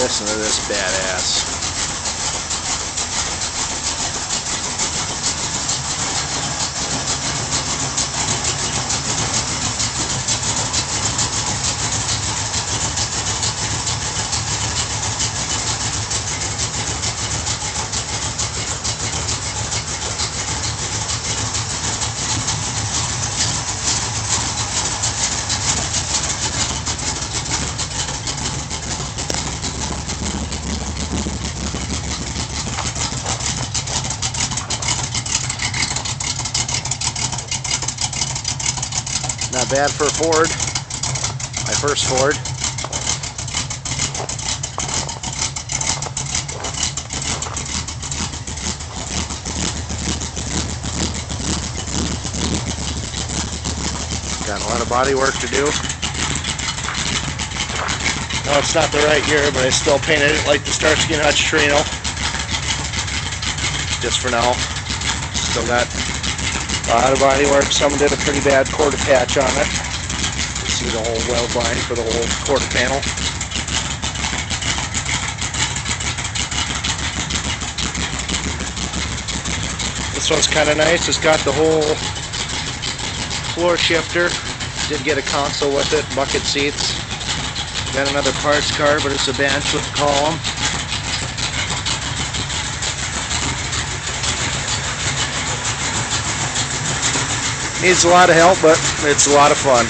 Listen to this badass. Not bad for a Ford. My first Ford. Got a lot of body work to do. No, it's not the right year, but I still painted it like the Starsky and Hutch Torino. Just for now. Still got a lot of body work. Someone did a pretty bad quarter patch on it. You see the whole weld line for the whole quarter panel. This one's kind of nice. It's got the whole floor shifter. Did get a console with it, bucket seats. Got another parts car, but it's a bench with a column. Needs a lot of help, but it's a lot of fun.